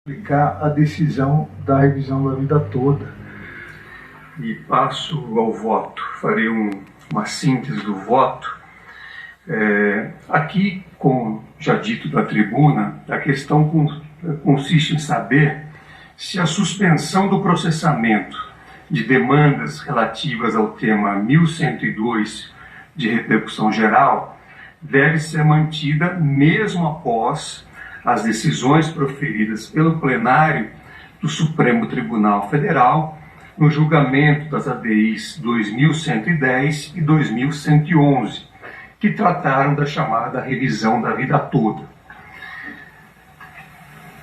Aplicar a decisão da revisão da vida toda. E passo ao voto. Farei uma síntese do voto. Aqui, como já dito da tribuna, a questão consiste em saber se a suspensão do processamento de demandas relativas ao tema 1102 de repercussão geral deve ser mantida mesmo após as decisões proferidas pelo plenário do Supremo Tribunal Federal no julgamento das ADIs 2110 e 2111, que trataram da chamada revisão da vida toda.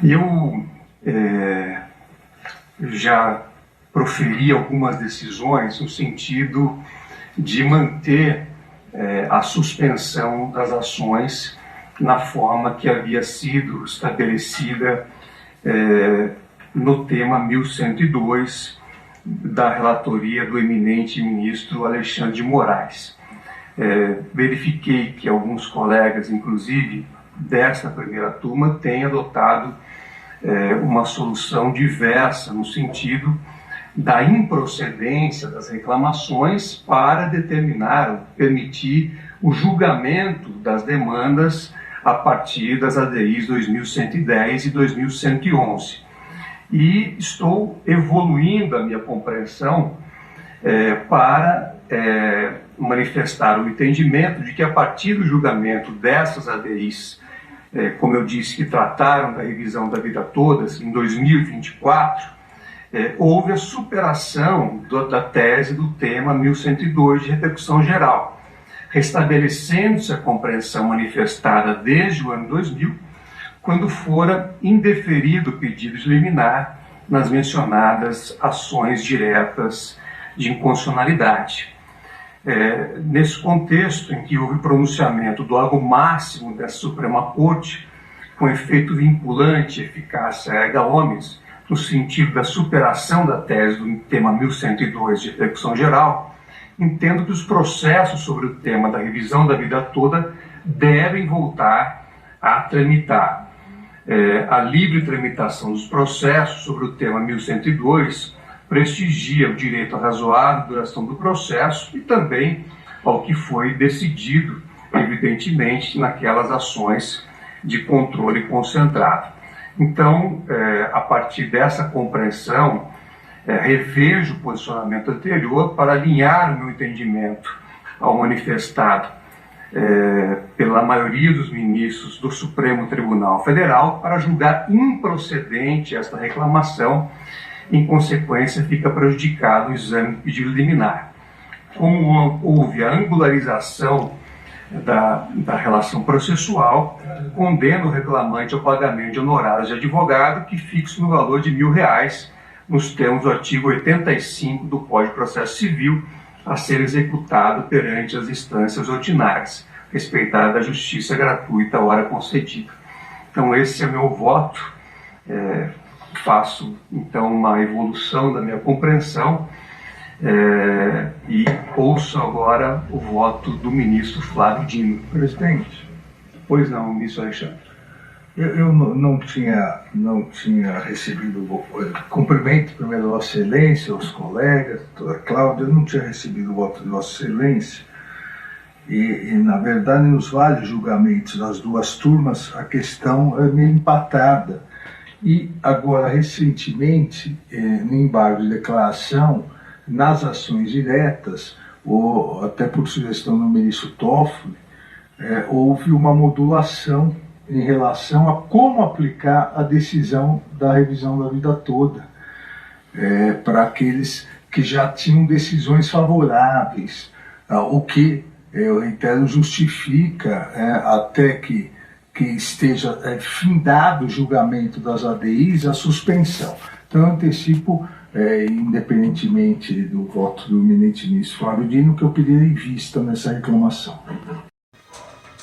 Eu já proferi algumas decisões no sentido de manter a suspensão das ações na forma que havia sido estabelecida no tema 1102 da relatoria do eminente ministro Alexandre de Moraes. Verifiquei que alguns colegas, inclusive desta primeira turma, têm adotado uma solução diversa no sentido da improcedência das reclamações para determinar ou permitir o julgamento das demandas a partir das ADIs 2110 e 2111. E estou evoluindo a minha compreensão para manifestar o entendimento de que a partir do julgamento dessas ADIs, como eu disse, que trataram da revisão da vida toda, em 2024, houve a superação da tese do tema 1102 de repercussão geral, restabelecendo-se a compreensão manifestada desde o ano 2000, quando fora indeferido o pedido de liminar nas mencionadas ações diretas de inconstitucionalidade. Nesse contexto em que houve pronunciamento do órgão máximo da Suprema Corte, com efeito vinculante e eficácia erga omnes, no sentido da superação da tese do tema 1102 de repercussão geral, entendo que os processos sobre o tema da revisão da vida toda devem voltar a tramitar. A livre tramitação dos processos sobre o tema 1102 prestigia o direito à razoável duração do processo e também ao que foi decidido, evidentemente, naquelas ações de controle concentrado. Então, a partir dessa compreensão, revejo o posicionamento anterior para alinhar o meu entendimento ao manifestado pela maioria dos ministros do Supremo Tribunal Federal para julgar improcedente esta reclamação. Em consequência, fica prejudicado o exame do pedido liminar. Como houve a angularização da relação processual, condena o reclamante ao pagamento de honorários de advogado que fixo no valor de R$1.000, nos termos do artigo 85 do Código de Processo Civil, a ser executado perante as instâncias ordinárias, respeitada a justiça gratuita à hora concedida. Então esse é meu voto. Faço então uma evolução da minha compreensão e ouço agora o voto do ministro Flávio Dino. Presidente, Pois não, ministro Alexandre. eu não tinha recebido, cumprimento primeiro Vossa Excelência, os colegas, doutora Cláudia, eu não tinha recebido o voto de Vossa Excelência e na verdade, nos vários julgamentos das duas turmas, a questão é meio empatada. E agora, recentemente, no embargo de declaração, nas ações diretas, ou até por sugestão do ministro Toffoli, houve uma modulação em relação a como aplicar a decisão da revisão da vida toda para aqueles que já tinham decisões favoráveis, o que, eu reitero, justifica até que esteja findado o julgamento das ADIs, a suspensão. Então eu antecipo, independentemente do voto do eminente ministro Flávio Dino, que eu pedirei vista nessa reclamação.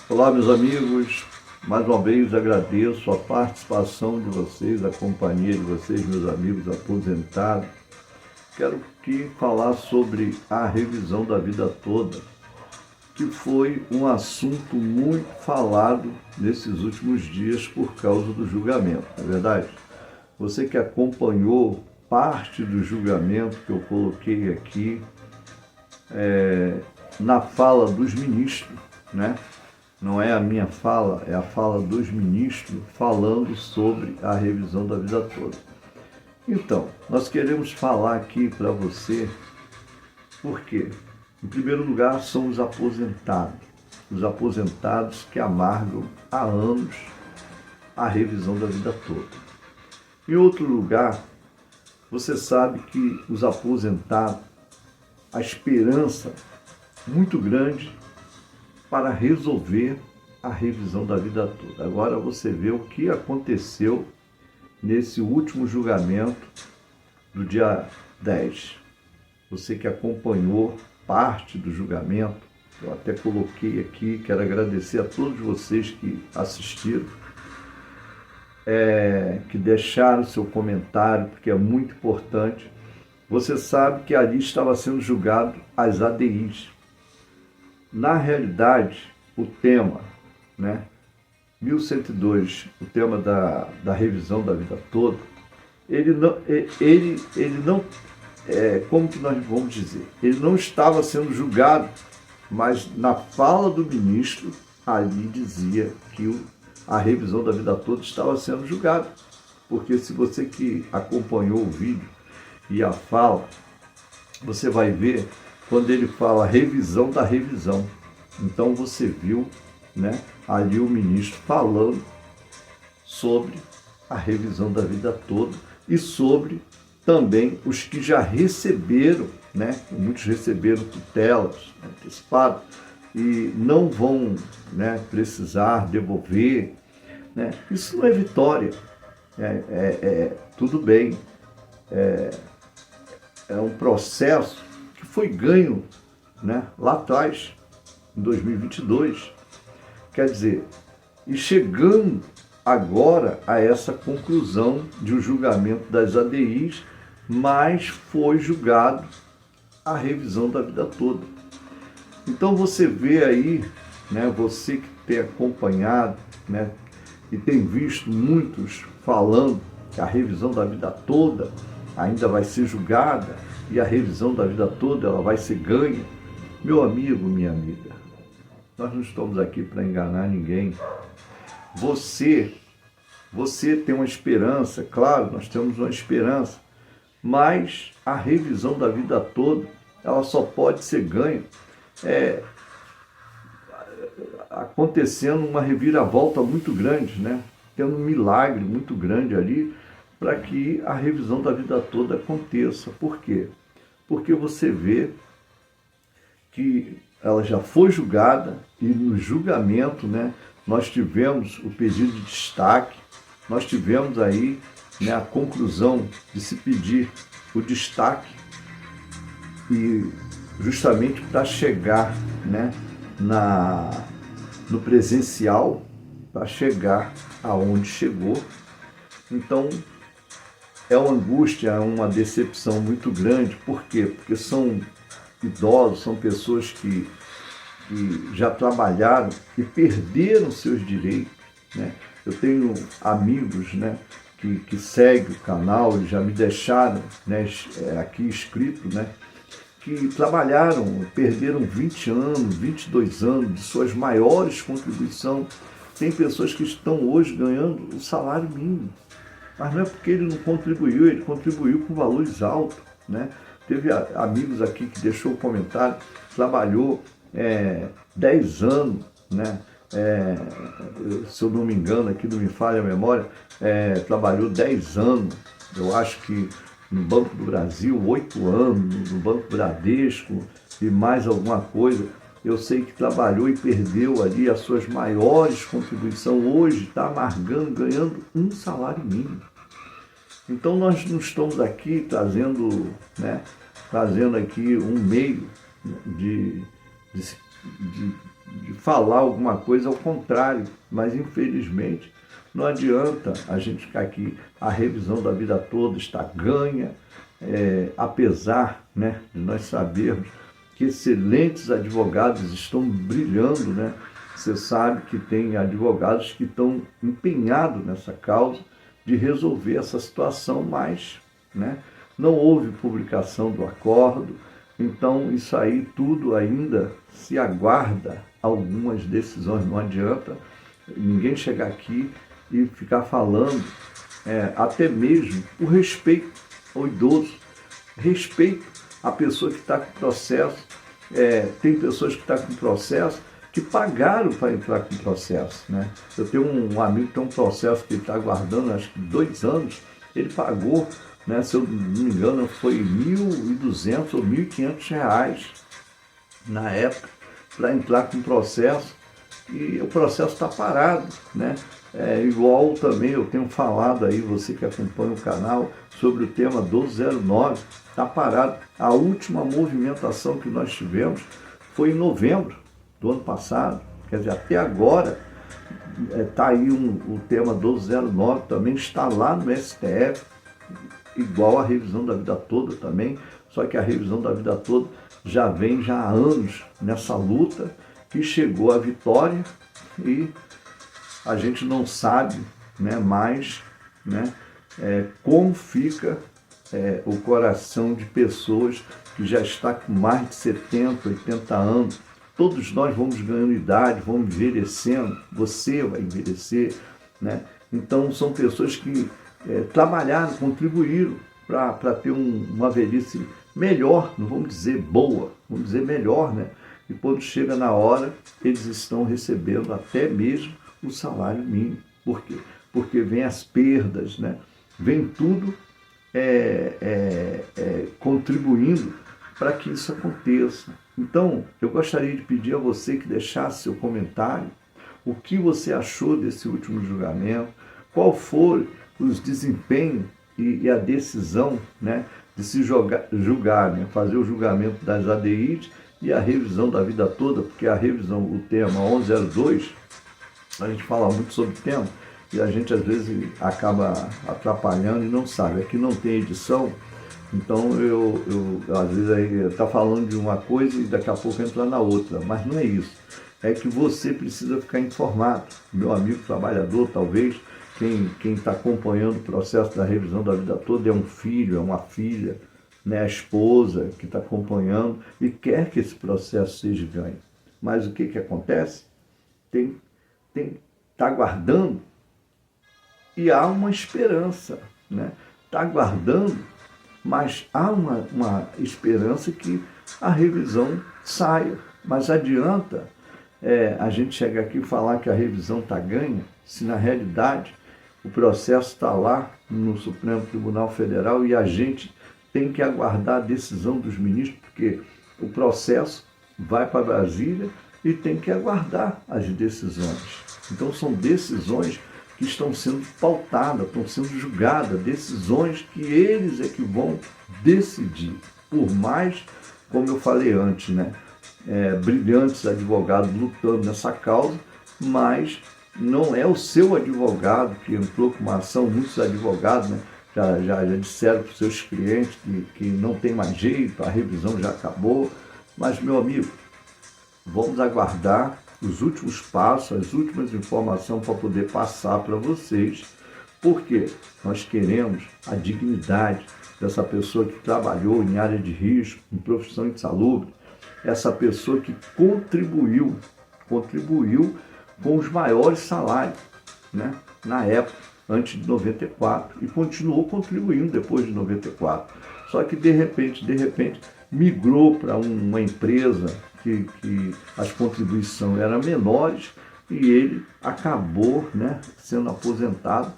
Olá, meus amigos, mais uma vez agradeço a participação de vocês, a companhia de vocês, meus amigos aposentados. Quero aqui falar sobre a revisão da vida toda, que foi um assunto muito falado nesses últimos dias por causa do julgamento, não é verdade? você que acompanhou parte do julgamento que eu coloquei aqui na fala dos ministros, né? Não é a minha fala, é a fala dos ministros falando sobre a revisão da vida toda. Então, nós queremos falar aqui para você, por quê? Em primeiro lugar, são os aposentados que amargam há anos a revisão da vida toda. Em outro lugar, você sabe que os aposentados, a esperança muito grande para resolver a revisão da vida toda. Agora você vê o que aconteceu nesse último julgamento do dia 10. Você que acompanhou parte do julgamento, eu até coloquei aqui, quero agradecer a todos vocês que assistiram, que deixaram seu comentário, porque é muito importante. Você sabe que ali estava sendo julgado as ADIs. Na realidade, o tema, né, 1102, o tema da revisão da vida toda, ele não, como que nós vamos dizer? Ele não estava sendo julgado, mas na fala do ministro, ali dizia que a revisão da vida toda estava sendo julgada. Porque se você que acompanhou o vídeo e a fala, você vai ver quando ele fala revisão da revisão. Então você viu, né, ali o ministro falando sobre a revisão da vida toda e sobre também os que já receberam, né, muitos receberam tutelas antecipadas e não vão, né, precisar devolver, né? Isso não é vitória, tudo bem, é um processo que foi ganho, né, lá atrás, em 2022, quer dizer, e chegando agora a essa conclusão de um julgamento das ADIs, mas foi julgado a revisão da vida toda. Então você vê aí, né, você que tem acompanhado, né, e tem visto muitos falando que a revisão da vida toda ainda vai ser julgada e a revisão da vida toda ela vai ser ganha. Meu amigo, minha amiga, nós não estamos aqui para enganar ninguém. Você tem uma esperança, claro, nós temos uma esperança, mas a revisão da vida toda, ela só pode ser ganha acontecendo uma reviravolta muito grande, né? Tendo um milagre muito grande ali para que a revisão da vida toda aconteça. Por quê? Porque você vê que ela já foi julgada e no julgamento, né, nós tivemos o pedido de destaque, nós tivemos aí, né, a conclusão de se pedir o destaque e justamente para chegar, né, no presencial, para chegar aonde chegou. Então é uma angústia, é uma decepção muito grande. Por quê? Porque são idosos, são pessoas que já trabalharam e perderam seus direitos, né? Eu tenho amigos, né, que seguem o canal e já me deixaram, né, aqui escrito, né, que trabalharam, perderam 20 anos, 22 anos de suas maiores contribuições. Tem pessoas que estão hoje ganhando o salário mínimo, mas não é porque ele não contribuiu, ele contribuiu com valores altos, né? Teve amigos aqui que deixou o comentário, trabalhou 10 anos, né? Se eu não me engano, aqui não me falha a memória, trabalhou 10 anos, eu acho que no Banco do Brasil, 8 anos, no Banco Bradesco e mais alguma coisa. Eu sei que trabalhou e perdeu ali as suas maiores contribuições, hoje está amargando, ganhando um salário mínimo. Então nós não estamos aqui trazendo, né, aqui um meio de falar alguma coisa ao contrário, mas infelizmente não adianta a gente ficar aqui, a revisão da vida toda está ganha, apesar, né, de nós sabermos que excelentes advogados estão brilhando, né? Você sabe que tem advogados que estão empenhados nessa causa de resolver essa situação, mas, né, não houve publicação do acordo, então isso aí tudo ainda se aguarda algumas decisões. Não adianta ninguém chegar aqui e ficar falando, até mesmo o respeito ao idoso, respeito à pessoa que está com processo. Tem pessoas que estão com processo que pagaram para entrar com processo, né? Eu tenho um amigo que tem um processo que ele está aguardando, acho que 2 anos, ele pagou, né, se eu não me engano, foi R$ 1.200 ou R$ 1.500 na época, para entrar com processo, e o processo está parado, né? Igual também eu tenho falado aí, você que acompanha o canal, sobre o tema 1209, está parado. A última movimentação que nós tivemos foi em novembro do ano passado, quer dizer, até agora está aí o tema 1209, também está lá no STF, igual a revisão da vida toda também, só que a revisão da vida toda já vem há anos nessa luta, e chegou a vitória, e a gente não sabe, né, mais, né, como fica o coração de pessoas que já está com mais de 70, 80 anos. Todos nós vamos ganhando idade, vamos envelhecendo, você vai envelhecer, né? Então são pessoas que trabalharam, contribuíram para ter uma velhice melhor, não vamos dizer boa, vamos dizer melhor, né? E quando chega na hora, eles estão recebendo até mesmo o salário mínimo. Por quê? Porque vem as perdas, né? Vem tudo contribuindo para que isso aconteça. Então, eu gostaria de pedir a você que deixasse seu comentário, o que você achou desse último julgamento, qual foram os desempenhos e a decisão, né, de se julgar, né, fazer o julgamento das ADIs e a revisão da vida toda, porque a revisão, o tema 1102, a gente fala muito sobre o tema, e a gente às vezes acaba atrapalhando e não sabe. Aqui não tem edição, então eu às vezes aí está falando de uma coisa e daqui a pouco entra na outra, mas não é isso. É que você precisa ficar informado. Meu amigo trabalhador, talvez, quem está acompanhando o processo da revisão da vida toda é um filho, é uma filha, né, a esposa que está acompanhando e quer que esse processo seja ganho. Mas o que acontece? Está aguardando, e há uma esperança, né? Está aguardando, mas há uma esperança que a revisão saia. Mas adianta a gente chegar aqui e falar que a revisão está ganha, se na realidade o processo está lá no Supremo Tribunal Federal e a gente tem que aguardar a decisão dos ministros, porque o processo vai para Brasília e tem que aguardar as decisões. Então são decisões que estão sendo pautadas, estão sendo julgadas, decisões que eles é que vão decidir. Por mais, como eu falei antes, né, brilhantes advogados lutando nessa causa, mas não é o seu advogado que entrou com uma ação. Muitos advogados, né, já disseram para os seus clientes que não tem mais jeito, a revisão já acabou. Mas, meu amigo, vamos aguardar os últimos passos, as últimas informações para poder passar para vocês, porque nós queremos a dignidade dessa pessoa que trabalhou em área de risco, em profissão insalubre, essa pessoa que contribuiu com os maiores salários, né, na época, antes de 94, e continuou contribuindo depois de 94. Só que de repente, migrou para uma empresa que as contribuições eram menores e ele acabou, né, sendo aposentado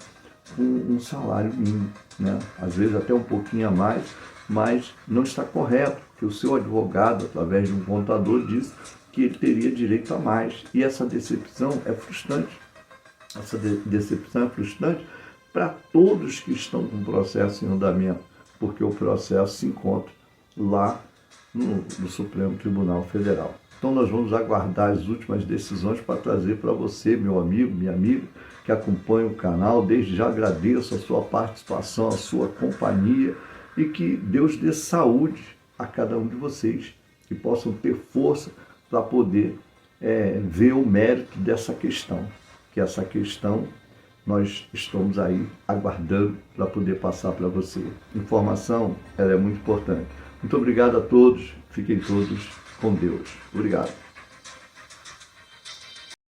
com um salário mínimo, né, às vezes até um pouquinho a mais, mas não está correto, porque o seu advogado, através de um contador, disse que ele teria direito a mais. E essa decepção é frustrante. Essa decepção é frustrante para todos que estão com o processo em andamento, porque o processo se encontra lá no Supremo Tribunal Federal. Então nós vamos aguardar as últimas decisões para trazer para você, meu amigo, minha amiga, que acompanha o canal. Desde já agradeço a sua participação, a sua companhia, e que Deus dê saúde a cada um de vocês, que possam ter força para poder ver o mérito dessa questão, que essa questão nós estamos aí aguardando para poder passar para você. Informação, ela é muito importante. Muito obrigado a todos, fiquem todos com Deus. Obrigado.